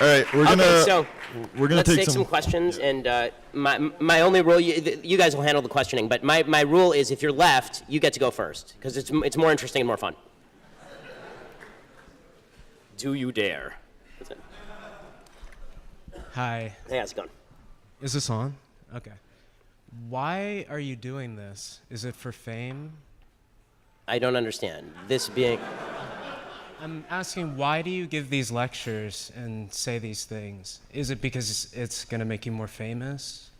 right, we're gonna let's take some questions, and my only rule, you guys will handle the questioning, but my rule is if you're left, you get to go first, because it's more interesting and more fun. Do you dare? That's it. Hi. Hey, how's it going? Is this on? Okay. Why are you doing this? Is it for fame? I don't understand. This being... I'm asking, why do you give these lectures and say these things? Is it because it's going to make you more famous?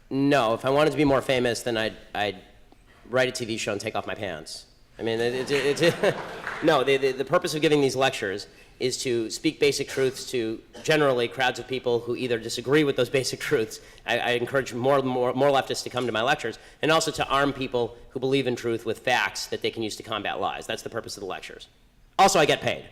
No, if I wanted to be more famous, then I'd write a TV show and take off my pants. I mean, no, the purpose of giving these lectures is to speak basic truths to generally crowds of people who either disagree with those basic truths. I encourage more leftists to come to my lectures, and also to arm people who believe in truth with facts that they can use to combat lies. That's the purpose of the lectures. Also, I get paid.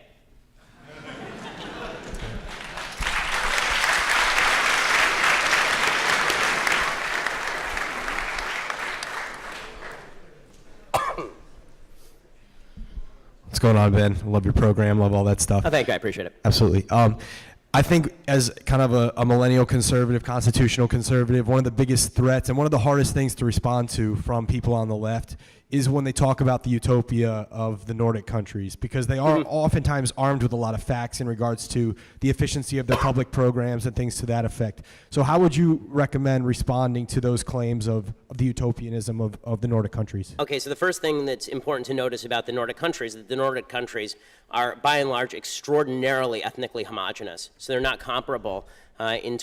What's going on, Ben? Love your program, love all that stuff. Oh, thank you, I appreciate it. Absolutely. I think as kind of a millennial conservative, constitutional conservative, one of the biggest threats and one of the hardest things to respond to from people on the left is when they talk about the utopia of the Nordic countries, because they are oftentimes armed with a lot of facts in regards to the efficiency of their public programs and things to that effect. So how would you recommend responding to those claims of the utopianism of the Nordic countries? Okay, so the first thing that's important to notice about the Nordic countries is that the Nordic countries are, by and large, extraordinarily ethnically homogenous. So they're not comparable and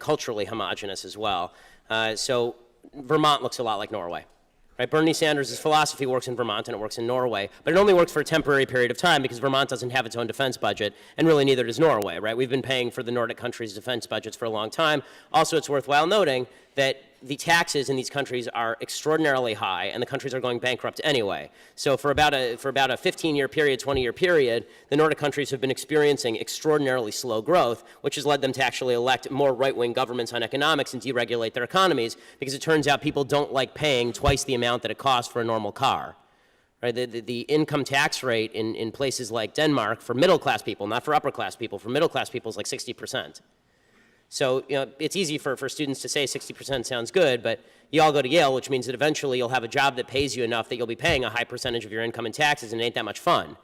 culturally homogenous as well. So Vermont looks a lot like Norway. Right? Bernie Sanders' philosophy works in Vermont and it works in Norway, but it only works for a temporary period of time because Vermont doesn't have its own defense budget, and really neither does Norway. Right? We've been paying for the Nordic countries' defense budgets for a long time. Also, it's worthwhile noting that the taxes in these countries are extraordinarily high, and the countries are going bankrupt anyway. So for about a 15-year period, 20-year period, the Nordic countries have been experiencing extraordinarily slow growth, which has led them to actually elect more right-wing governments on economics and deregulate their economies, because it turns out people don't like paying twice the amount that it costs for a normal car. Right? The income tax rate in places like Denmark for middle-class people, not for upper-class people, for middle-class people is like 60%. So, it's easy for students to say 60% sounds good, but you all go to Yale, which means that eventually you'll have a job that pays you enough that you'll be paying a high percentage of your income in taxes, and it ain't that much fun.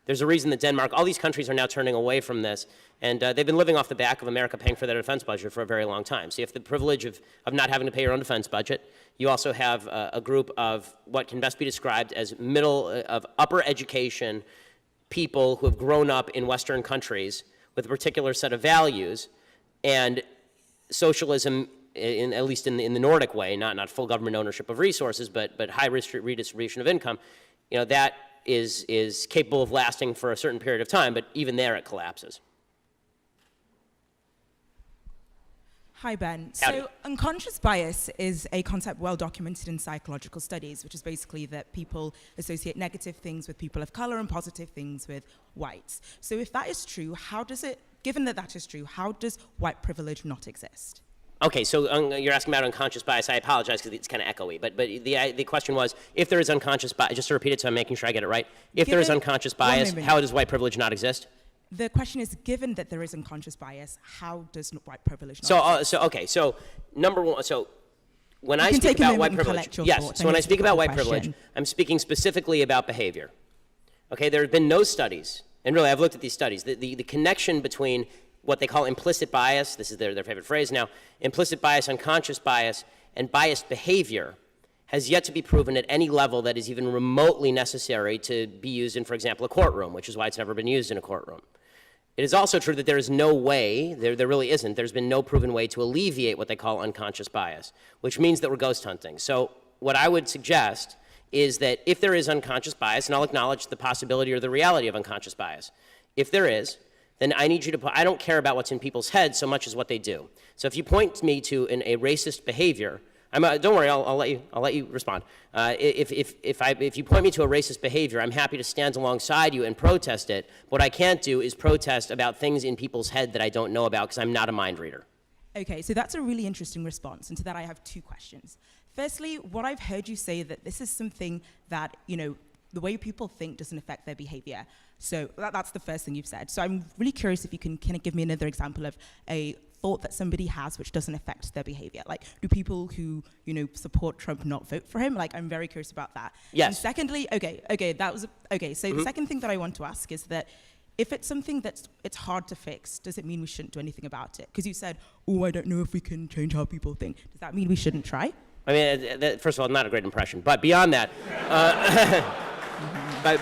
There's a reason that Denmark, all these countries are now turning away from this, and they've been living off the back of America paying for their defense budget for a very long time. So you have the privilege of not having to pay your own defense budget. You also have a group of what can best be described as upper education people who have grown up in Western countries with a particular set of values. And socialism, at least in the Nordic way, not full government ownership of resources, but high redistribution of income, that is capable of lasting for a certain period of time, but even there it collapses. Hi, Ben. Howdy. So unconscious bias is a concept well documented in psychological studies, which is basically that people associate negative things with people of color and positive things with whites. So if that is true, given that that is true, how does white privilege not exist? Okay, so you're asking about unconscious bias. I apologize because it's kind of echoey, but the question was, if there is unconscious bias, just to repeat it so I'm making sure I get it right, if there is unconscious bias, how does white privilege not exist? The question is, given that there is unconscious bias, how does white privilege not exist? So number one, so when I speak about white privilege, so when I speak about white privilege, I'm speaking specifically about behavior. Okay, there have been no studies, and really I've looked at these studies, the connection between what they call implicit bias, this is their favorite phrase now, implicit bias, unconscious bias, and biased behavior has yet to be proven at any level that is even remotely necessary to be used in, for example, a courtroom, which is why it's never been used in a courtroom. It is also true that there is no way, there really isn't, there's been no proven way to alleviate what they call unconscious bias, which means that we're ghost hunting. So what I would suggest is that if there is unconscious bias, and I'll acknowledge the possibility or the reality of unconscious bias, if there is, then I need you to I don't care about what's in people's heads so much as what they do. So if you point me to a racist behavior, don't worry, I'll let you respond. If you point me to a racist behavior, I'm happy to stand alongside you and protest it. What I can't do is protest about things in people's head that I don't know about because I'm not a mind reader. Okay, so that's a really interesting response, and to that I have two questions. Firstly, what I've heard you say that this is something that, the way people think doesn't affect their behavior. So that's the first thing you've said. So I'm really curious if you can kind of give me another example of a thought that somebody has which doesn't affect their behavior. Like, do people who, support Trump not vote for him? Like, I'm very curious about that. Yes. And secondly, so the second thing that I want to ask is that if it's something it's hard to fix, does it mean we shouldn't do anything about it? Because you said, I don't know if we can change how people think. Does that mean we shouldn't try? I mean, first of all, not a great impression. But beyond that, but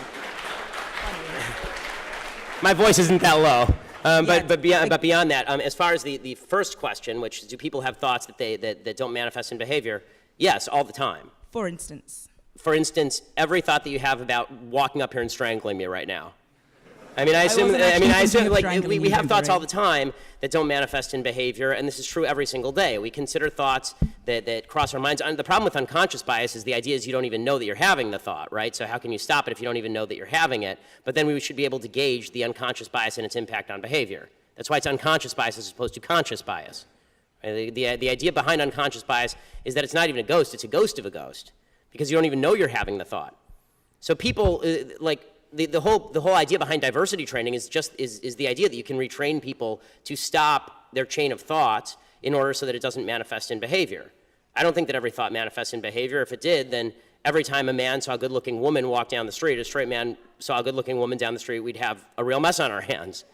my voice isn't that low. But beyond that, as far as the first question, which is, do people have thoughts that don't manifest in behavior? Yes, all the time. For instance, every thought that you have about walking up here and strangling me right now. I wasn't actually assume thinking of like strangling we you have thoughts either. all the time that don't manifest in behavior, and this is true every single day. We consider thoughts that cross our minds. And the problem with unconscious bias is the idea is you don't even know that you're having the thought, right? So how can you stop it if you don't even know that you're having it? But then we should be able to gauge the unconscious bias and its impact on behavior. That's why it's unconscious bias as opposed to conscious bias. The idea behind unconscious bias is that it's not even a ghost, it's a ghost of a ghost, because you don't even know you're having the thought. So people, the whole idea behind diversity training is the idea that you can retrain people to stop their chain of thought in order so that it doesn't manifest in behavior. I don't think that every thought manifests in behavior. If it did, then every time a man saw a good-looking woman walk down the street, a straight man saw a good-looking woman down the street, we'd have a real mess on our hands.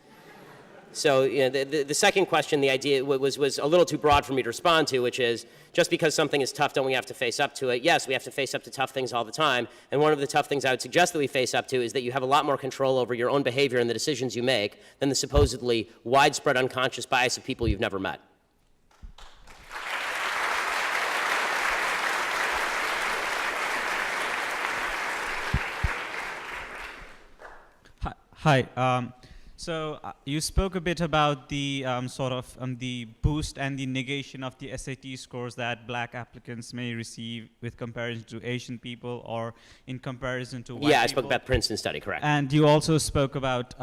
So the second question, the idea was a little too broad for me to respond to, which is, just because something is tough, don't we have to face up to it? Yes, we have to face up to tough things all the time. And one of the tough things I would suggest that we face up to is that you have a lot more control over your own behavior and the decisions you make than the supposedly widespread unconscious bias of people you've never met. Hi. So you spoke a bit about the the boost and the negation of the SAT scores that black applicants may receive with comparison to Asian people or in comparison to white people. Yeah, I spoke about the Princeton study, correct. And you also spoke about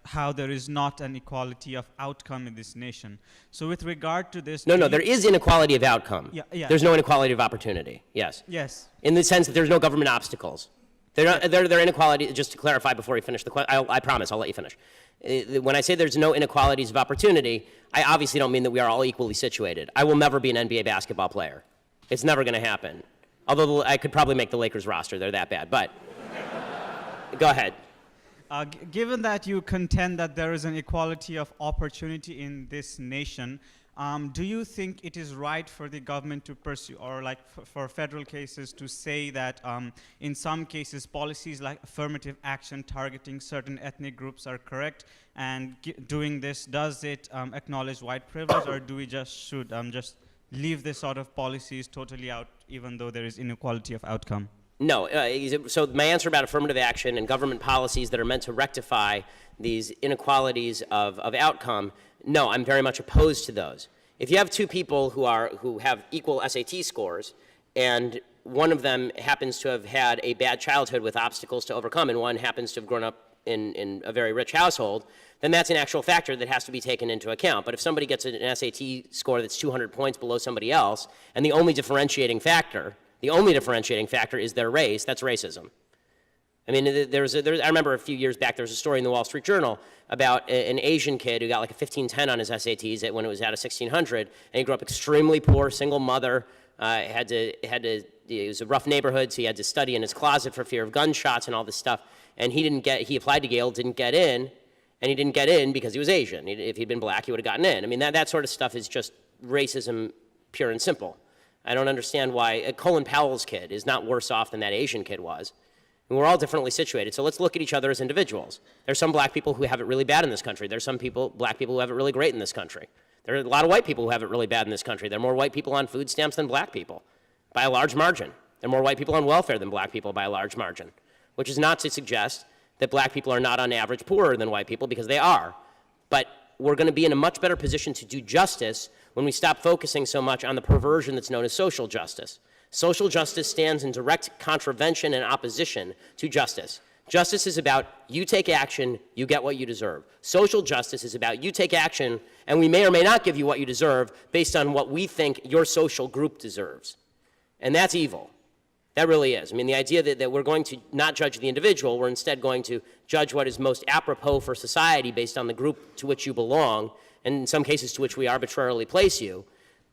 how there is not an equality of outcome in this nation. So with regard to this... No, there is inequality of outcome. Yeah. There's no inequality of opportunity, yes. Yes. In the sense that there's no government obstacles. They're inequality, just to clarify before you finish the question, I promise, I'll let you finish. When I say there's no inequalities of opportunity, I obviously don't mean that we are all equally situated. I will never be an NBA basketball player. It's never going to happen. Although I could probably make the Lakers roster, they're that bad, but go ahead. Given that you contend that there is an equality of opportunity in this nation, do you think it is right for the government to pursue, or for federal cases to say that in some cases policies like affirmative action targeting certain ethnic groups are correct, and doing this, does it acknowledge white privilege, or do we should just leave this sort of policies totally out even though there is inequality of outcome? No, so my answer about affirmative action and government policies that are meant to rectify these inequalities of outcome, no, I'm very much opposed to those. If you have two people who have equal SAT scores, and one of them happens to have had a bad childhood with obstacles to overcome, and one happens to have grown up in a very rich household, then that's an actual factor that has to be taken into account. But if somebody gets an SAT score that's 200 points below somebody else, and the only differentiating factor is their race, that's racism. I mean, I remember a few years back, there was a story in the Wall Street Journal about an Asian kid who got like a 1510 on his SATs when it was out of 1600, and he grew up extremely poor, single mother, it was a rough neighborhood, so he had to study in his closet for fear of gunshots and all this stuff, and he applied to Yale, didn't get in, and he didn't get in because he was Asian. If he'd been black, he would have gotten in. I mean, that sort of stuff is just racism pure and simple. I don't understand why Colin Powell's kid is not worse off than that Asian kid was. And we're all differently situated, so let's look at each other as individuals. There's some black people who have it really bad in this country. There's some black people who have it really great in this country. There are a lot of white people who have it really bad in this country. There are more white people on food stamps than black people, by a large margin. There are more white people on welfare than black people by a large margin, which is not to suggest that black people are not on average poorer than white people, because they are. But we're going to be in a much better position to do justice when we stop focusing so much on the perversion that's known as social justice. Social justice stands in direct contravention and opposition to justice. Justice is about you take action, you get what you deserve. Social justice is about you take action, and we may or may not give you what you deserve based on what we think your social group deserves. And that's evil. That really is. I mean, the idea that we're going to not judge the individual, we're instead going to judge what is most apropos for society based on the group to which you belong, and in some cases to which we arbitrarily place you,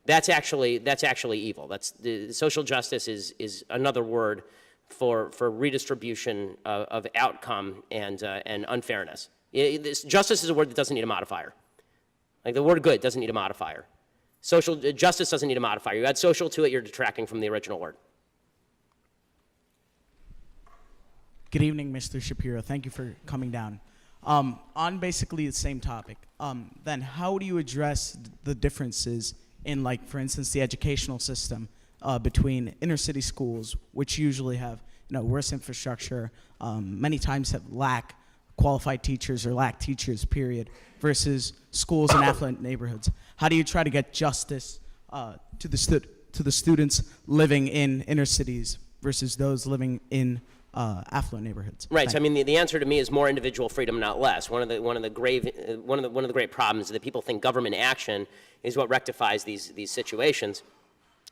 that's actually evil. The social justice is another word for redistribution of outcome and unfairness. Justice is a word that doesn't need a modifier. Like the word good doesn't need a modifier. Social justice doesn't need a modifier. You add social to it, you're detracting from the original word. Good evening, Mr. Shapiro. Thank you for coming down. On basically the same topic, then how do you address the differences in, like, for instance, the educational system between inner city schools, which usually have worse infrastructure, many times have lack qualified teachers or lack teachers, period, versus schools in affluent neighborhoods? How do you try to get justice to the students living in inner cities versus those living in affluent neighborhoods? Right. So I mean, the answer to me is more individual freedom, not less. One of the great problems is that people think government action is what rectifies these situations.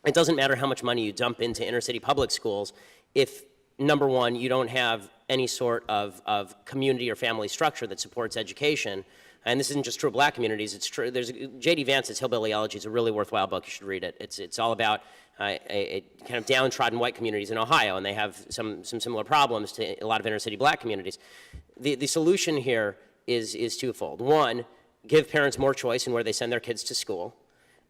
It doesn't matter how much money you dump into inner city public schools if, number one, you don't have any sort of community or family structure that supports education. And this isn't just true of black communities. It's true. There's J.D. Vance's Hillbilly Elegy is a really worthwhile book. You should read it. It's all about a kind of downtrodden white communities in Ohio, and they have some similar problems to a lot of inner city black communities. The solution here is twofold. One, give parents more choice in where they send their kids to school,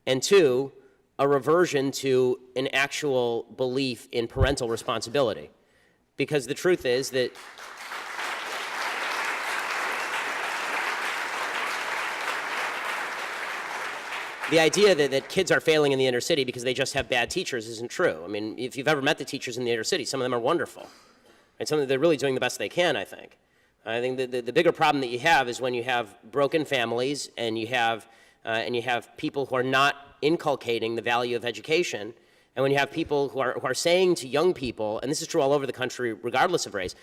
and two, a reversion to an actual belief in parental responsibility, because the truth is that the idea that kids are failing in the inner city because they just have bad teachers isn't true. I mean, if you've ever met the teachers in the inner city, some of them are wonderful. Right? Some of them, they're really doing the best they can, I think. I think the bigger problem that you have is when you have broken families and you have people who are not inculcating the value of education, and when you have people who are saying to young people, and this is true all over the country regardless of race,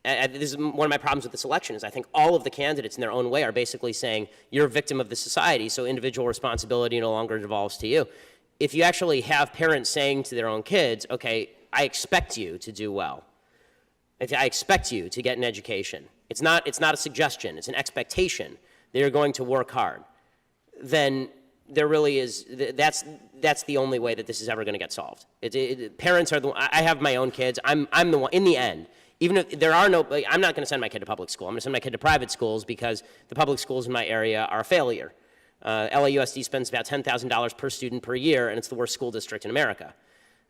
this is one of my problems with this election, is I think all of the candidates in their own way are basically saying, you're a victim of the society, so individual responsibility no longer devolves to you. If you actually have parents saying to their own kids, okay, I expect you to do well. I expect you to get an education. It's not a suggestion, it's an expectation that you're going to work hard. Then there really is, that's the only way that this is ever going to get solved. Parents are I have my own kids, I'm the one, in the end, even if there are no, I'm not going to send my kid to public school. I'm going to send my kid to private schools because the public schools in my area are a failure. LAUSD spends about $10,000 per student per year, and it's the worst school district in America.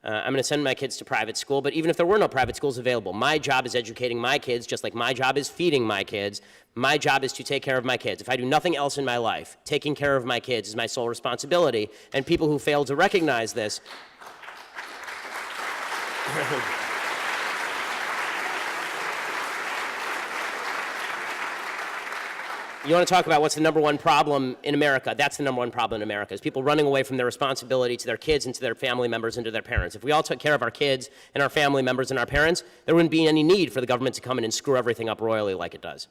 I'm going to send my kids to private school, but even if there were no private schools available, my job is educating my kids, just like my job is feeding my kids. My job is to take care of my kids. If I do nothing else in my life, taking care of my kids is my sole responsibility, and people who fail to recognize this You want to talk about what's the number one problem in America? That's the number one problem in America, is people running away from their responsibility to their kids and to their family members and to their parents. If we all took care of our kids and our family members and our parents, there wouldn't be any need for the government to come in and screw everything up royally like it does.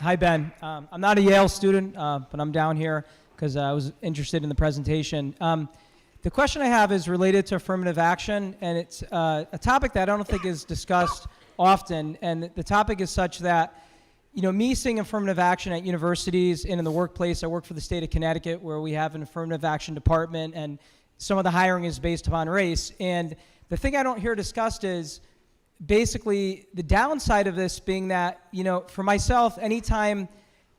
Hi, Ben. I'm not a Yale student, but I'm down here because I was interested in the presentation. The question I have is related to affirmative action, and it's a topic that I don't think is discussed often. And the topic is such that, you know, me seeing affirmative action at universities and in the workplace, I work for the state of Connecticut where we have an affirmative action department, and some of the hiring is based upon race. And the thing I don't hear discussed is basically the downside of this being that, you know, for myself, anytime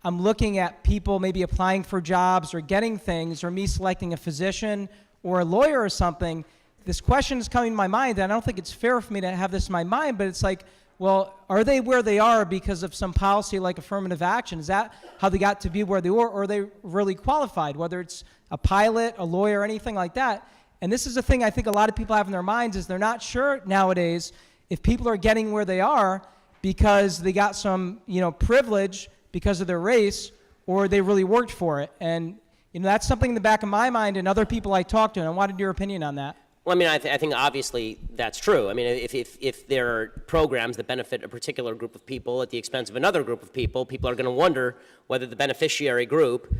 I'm looking at people maybe applying for jobs or getting things, or me selecting a physician or a lawyer or something, this question is coming to my mind, and I don't think it's fair for me to have this in my mind, but it's like, well, are they where they are because of some policy like affirmative action? Is that how they got to be where they were, or are they really qualified, whether it's a pilot, a lawyer, anything like that? And this is the thing I think a lot of people have in their minds, is they're not sure nowadays if people are getting where they are because they got some, you know, privilege because of their race, or they really worked for it. And you know, that's something in the back of my mind and other people I talk to, and I wanted your opinion on that. Well, I mean, I think obviously that's true. I mean, if there are programs that benefit a particular group of people at the expense of another group of people, people are going to wonder whether the beneficiary group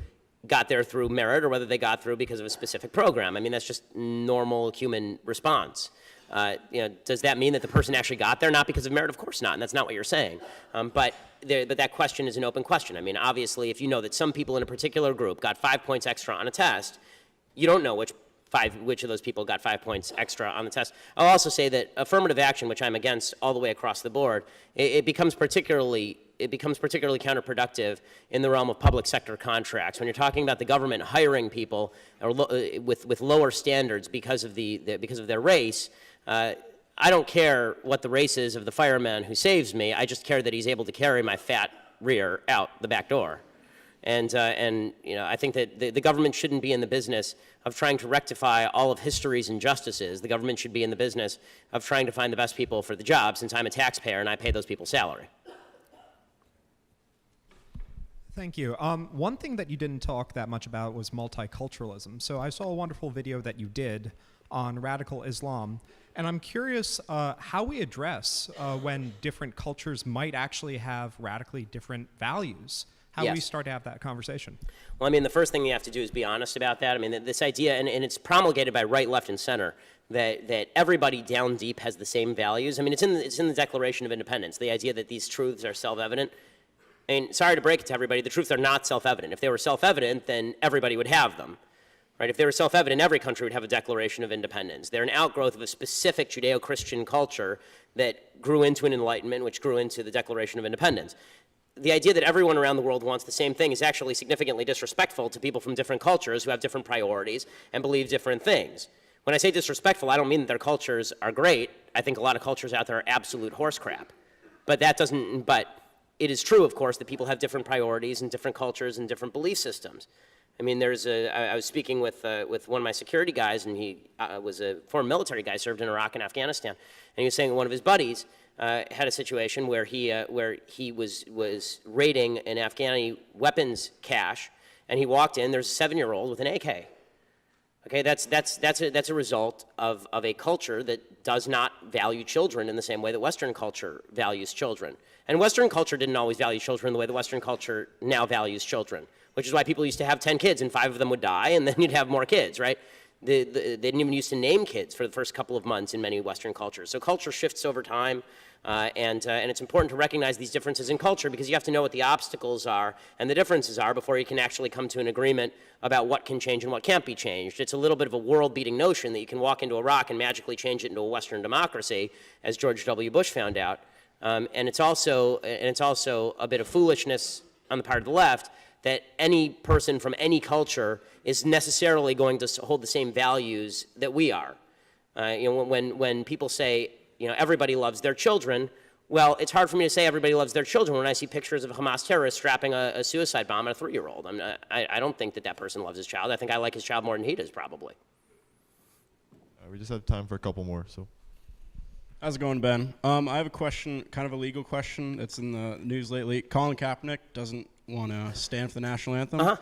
got there through merit or whether they got through because of a specific program. I mean, that's just normal human response. Does that mean that the person actually got there not because of merit? Of course not, and that's not what you're saying. But that question is an open question. I mean, obviously, if you know that some people in a particular group got 5 points extra on a test, you don't know which of those people got 5 points extra on the test. I'll also say that affirmative action, which I'm against all the way across the board, it becomes particularly counterproductive in the realm of public sector contracts. When you're talking about the government hiring people with lower standards because of their race, I don't care what the race is of the fireman who saves me. I just care that he's able to carry my fat rear out the back door. And I think that the government shouldn't be in the business of trying to rectify all of history's injustices. The government should be in the business of trying to find the best people for the job, since I'm a taxpayer and I pay those people's salary. Thank you. One thing that you didn't talk that much about was multiculturalism. So I saw a wonderful video that you did on radical Islam, and I'm curious how we address when different cultures might actually have radically different values. How do we start to have that conversation? Well, I mean, the first thing you have to do is be honest about that. I mean, this idea, and it's promulgated by right, left, and center, that everybody down deep has the same values. I mean, it's in the Declaration of Independence, the idea that these truths are self-evident. I mean, sorry to break it to everybody, the truths are not self-evident. If they were self-evident, then everybody would have them. Right? If they were self-evident, every country would have a Declaration of Independence. They're an outgrowth of a specific Judeo-Christian culture that grew into an Enlightenment, which grew into the Declaration of Independence. The idea that everyone around the world wants the same thing is actually significantly disrespectful to people from different cultures who have different priorities and believe different things. When I say disrespectful, I don't mean that their cultures are great. I think a lot of cultures out there are absolute horse crap. But it is true, of course, that people have different priorities and different cultures and different belief systems. I mean, I was speaking with one of my security guys, and he was a former military guy, served in Iraq and Afghanistan, and he was saying that one of his buddies had a situation where he was raiding an Afghani weapons cache, and he walked in. There's a 7-year-old with an AK. Okay, that's a result of a culture that does not value children in the same way that Western culture values children. And Western culture didn't always value children the way that Western culture now values children, which is why people used to have 10 kids and 5 of them would die, and then you'd have more kids, right? They didn't even used to name kids for the first couple of months in many Western cultures. So culture shifts over time, and it's important to recognize these differences in culture because you have to know what the obstacles are and the differences are before you can actually come to an agreement about what can change and what can't be changed. It's a little bit of a world-beating notion that you can walk into Iraq and magically change it into a Western democracy, as George W. Bush found out. And it's also a bit of foolishness on the part of the left that any person from any culture is necessarily going to hold the same values that we are. When people say, everybody loves their children, well, it's hard for me to say everybody loves their children when I see pictures of a Hamas terrorist strapping a suicide bomb at a 3-year-old. I don't think that person loves his child. I think I like his child more than he does, probably. We just have time for a couple more, so. How's it going, Ben? I have a question, kind of a legal question that's in the news lately. Colin Kaepernick doesn't want to stand for the national anthem. Uh-huh.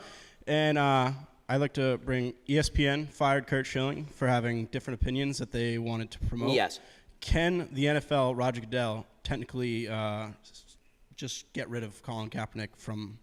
And I'd like to bring ESPN fired Kurt Schilling for having different opinions that they wanted to promote. Yes. Can the NFL, Roger Goodell, technically just get rid of Colin Kaepernick from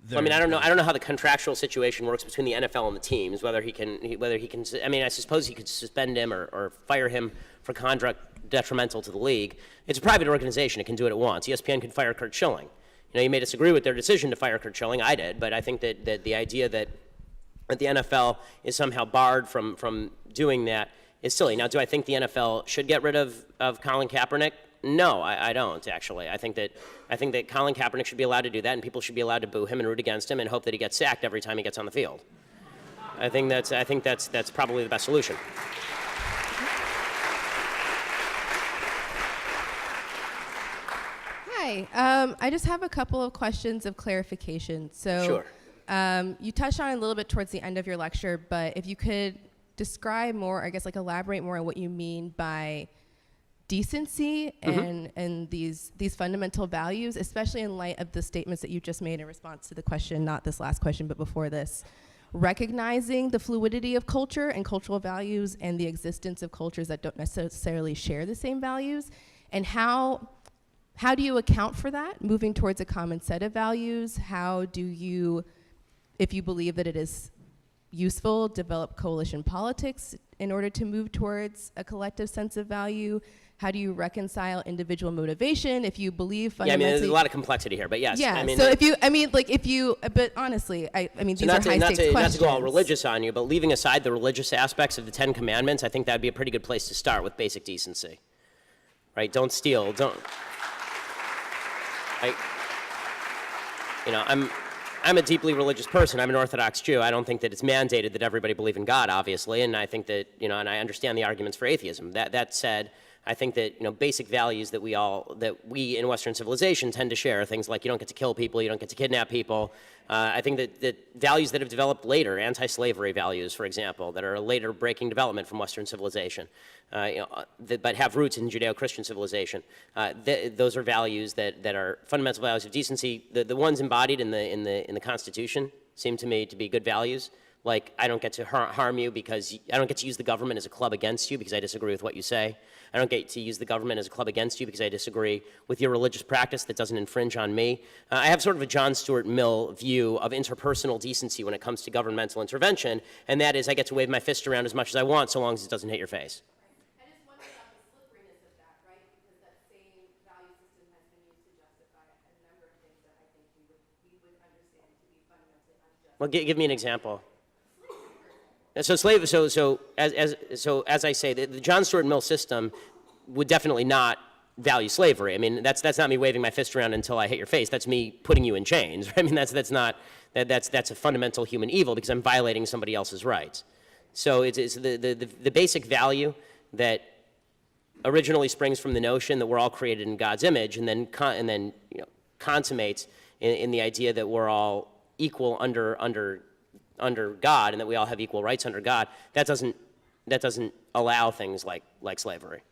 their... I mean, I don't know how the contractual situation works between the NFL and the teams, whether he can, I mean, I suppose he could suspend him or fire him for conduct detrimental to the league. It's a private organization. It can do it at once. ESPN can fire Kurt Schilling. You may disagree with their decision to fire Kurt Schilling. I did, but I think that the idea that the NFL is somehow barred from doing that is silly. Now, do I think the NFL should get rid of Colin Kaepernick? No, I don't, actually. I think that Colin Kaepernick should be allowed to do that, and people should be allowed to boo him and root against him and hope that he gets sacked every time he gets on the field. I think that's probably the best solution. Hi, I just have a couple of questions of clarification. So, Sure. You touched on it a little bit towards the end of your lecture, but if you could describe more, I guess, elaborate more on what you mean by decency and these fundamental values, especially in light of the statements that you just made in response to the question, not this last question, but before this, recognizing the fluidity of culture and cultural values and the existence of cultures that don't necessarily share the same values, and how do you account for that, moving towards a common set of values? How do you, if you believe that it is useful, develop coalition politics in order to move towards a collective sense of value? How do you reconcile individual motivation if you believe fundamentally? Yeah, I mean, there's a lot of complexity here, but yes. Yeah, I mean, so but honestly, I mean, so these are high-stakes questions. not to go all religious on you, but leaving aside the religious aspects of the Ten Commandments, I think that'd be a pretty good place to start with basic decency. Right? Don't steal, I'm a deeply religious person. I'm an Orthodox Jew. I don't think that it's mandated that everybody believe in God, obviously, and I think that, and I understand the arguments for atheism. That said, I think that, basic values that we in Western civilization tend to share, things like you don't get to kill people, you don't get to kidnap people. I think that values that have developed later, anti-slavery values, for example, that are a later breaking development from Western civilization, but have roots in Judeo-Christian civilization. Those are values that are fundamental values of decency. The ones embodied in the Constitution seem to me to be good values. Like, I don't get to harm you because I don't get to use the government as a club against you because I disagree with what you say. I don't get to use the government as a club against you because I disagree with your religious practice that doesn't infringe on me. I have sort of a John Stuart Mill view of interpersonal decency when it comes to governmental intervention, and that is I get to wave my fist around as much as I want so long as it doesn't hit your face. I just wonder about the slipperiness of that, right? Because that same value system has been used to justify a number of things that I think we would understand to be fundamentally unjust. Well, give me an example. So as I say, the John Stuart Mill system would definitely not value slavery. I mean, that's not me waving my fist around until I hit your face. That's me putting you in chains. I mean, that's a fundamental human evil because I'm violating somebody else's rights. So it's the basic value that originally springs from the notion that we're all created in God's image, and then consummates in the idea that we're all equal under God, and that we all have equal rights under God. That doesn't allow things like slavery,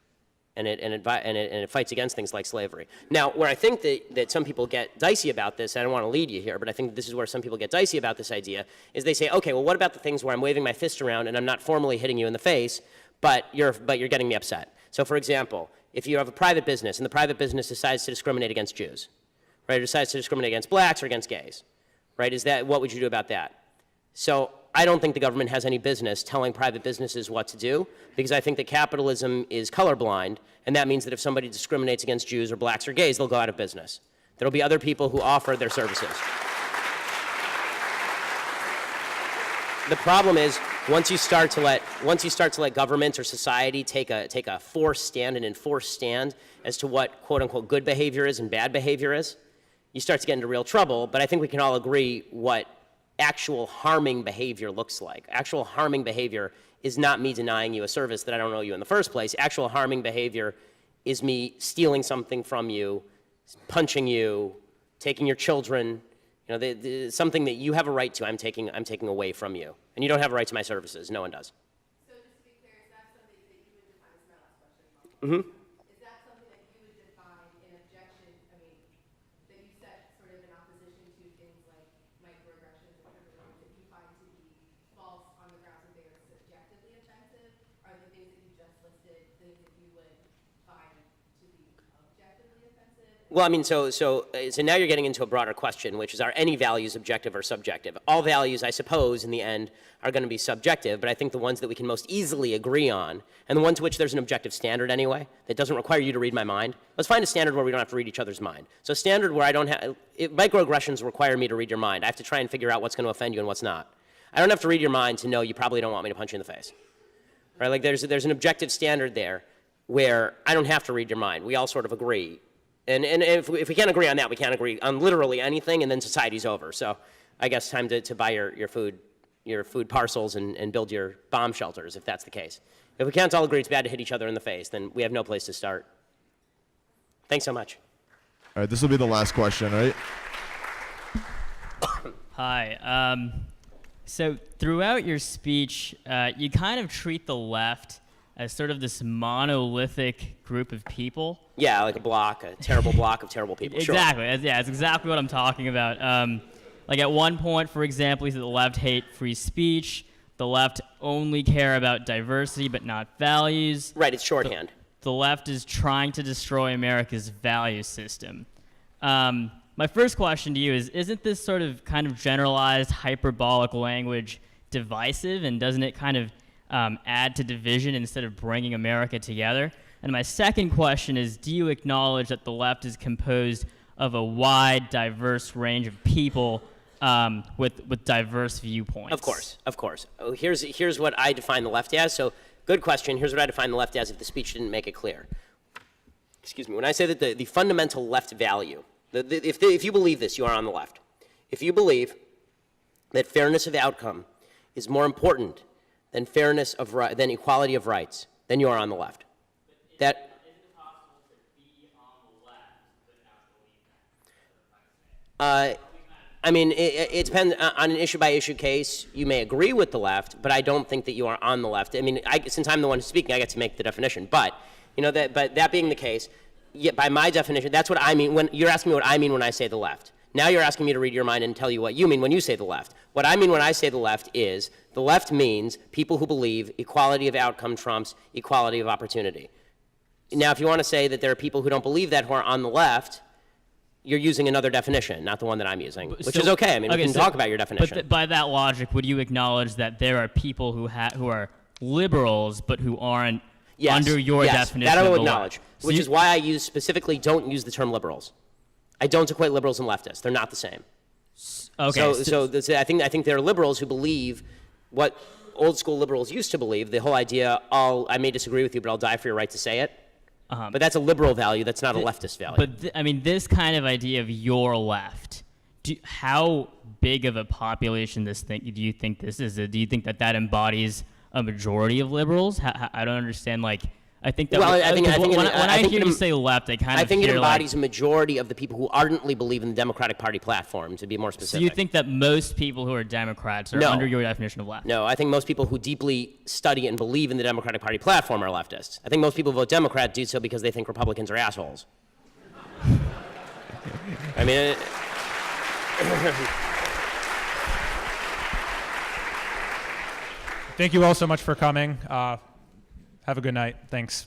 and it fights against things like slavery. Now, where I think that some people get dicey about this, I don't want to lead you here, but I think this is where some people get dicey about this idea, is they say, okay, well, what about the things where I'm waving my fist around and I'm not formally hitting you in the face, but you're getting me upset? So, for example, if you have a private business and the private business decides to discriminate against Jews, right, or decides to discriminate against blacks or against gays, right? What would you do about that? So I don't think the government has any business telling private businesses what to do, because I think that capitalism is colorblind, and that means that if somebody discriminates against Jews or blacks or gays, they'll go out of business. There'll be other people who offer their services. The problem is, once you start to let government or society take a forced stand, an enforced stand as to what quote unquote good behavior is and bad behavior is, you start to get into real trouble. But I think we can all agree what actual harming behavior looks like. Actual harming behavior is not me denying you a service that I don't owe you in the first place. Actual harming behavior is me stealing something from you, punching you, taking your children, something that you have a right to, I'm taking away from you. And you don't have a right to my services. No one does. So just to be clear, is that something that you would define, this is my last question. Mm-hmm. Is that something that you would define in objection, that you set sort of in opposition to things like microaggressions or terrorism that you find to be false on the grounds that they are subjectively offensive? Are the things that you just listed things that you would find to be objectively offensive? Well, so now you're getting into a broader question, which is, are any values objective or subjective? All values, I suppose, in the end, are going to be subjective, but I think the ones that we can most easily agree on, and the ones to which there's an objective standard anyway, that doesn't require you to read my mind. Let's find a standard where we don't have to read each other's mind. So a standard where microaggressions require me to read your mind. I have to try and figure out what's going to offend you and what's not. I don't have to read your mind to know you probably don't want me to punch you in the face. Right? Like there's an objective standard there where I don't have to read your mind. We all sort of agree. And if we can't agree on that, we can't agree on literally anything, and then society's over. So I guess time to buy your food parcels and build your bomb shelters, if that's the case. If we can't all agree it's bad to hit each other in the face, then we have no place to start. Thanks so much. All right, this will be the last question, right? Hi. So throughout your speech, you kind of treat the left as sort of this monolithic group of people. Yeah, like a terrible block of terrible people. Exactly. Sure. Yeah, it's exactly what I'm talking about. Like at one point, for example, he said the left hate free speech. The left only care about diversity but not values. Right, it's shorthand. The left is trying to destroy America's value system. My first question to you is, isn't this sort of kind of generalized hyperbolic language divisive, and doesn't it kind of add to division instead of bringing America together? And my second question is, do you acknowledge that the left is composed of a wide, diverse range of people with diverse viewpoints? Of course, of course. Oh, here's what I define the left as. So, good question. Here's what I define the left as if the speech didn't make it clear. Excuse me. When I say that the fundamental left value, if you believe this, you are on the left. If you believe that fairness of outcome is more important than than equality of rights, then you are on the left. That. I mean, it depends on an issue-by-issue case. You may agree with the left, but I don't think that you are on the left. I mean, since I'm the one speaking, I get to make the definition. But that being the case, by my definition, that's what I mean. When you're asking me what I mean when I say the left. Now you're asking me to read your mind and tell you what you mean when you say the left. What I mean when I say the left is the left means people who believe equality of outcome trumps equality of opportunity. Now, if you want to say that there are people who don't believe that who are on the left, you're using another definition, not the one that I'm using, which is okay. I mean, we can talk about your definition. But by that logic, would you acknowledge that there are people who are liberals but who aren't under your definition? That I will of the acknowledge, left? So which is why I specifically don't use the term liberals. I don't equate liberals and leftists. They're not the same. Okay. I think there are liberals who believe what old school liberals used to believe. The whole idea, I may disagree with you, but I'll die for your right to say it. But that's a liberal value. That's not a leftist value. But I mean, this kind of idea of your left. How big of a population do you think this is? Do you think that embodies a majority of liberals? I don't understand. Like, I think that. Well, when I hear you say left, I think it embodies a majority of the people who ardently believe in the Democratic Party platform. To be more specific. So you think that most people who are Democrats are under your definition of left? No, I think most people who deeply study and believe in the Democratic Party platform are leftists. I think most people who vote Democrat do so because they think Republicans are assholes. I mean. Thank you all so much for coming. Have a good night. Thanks.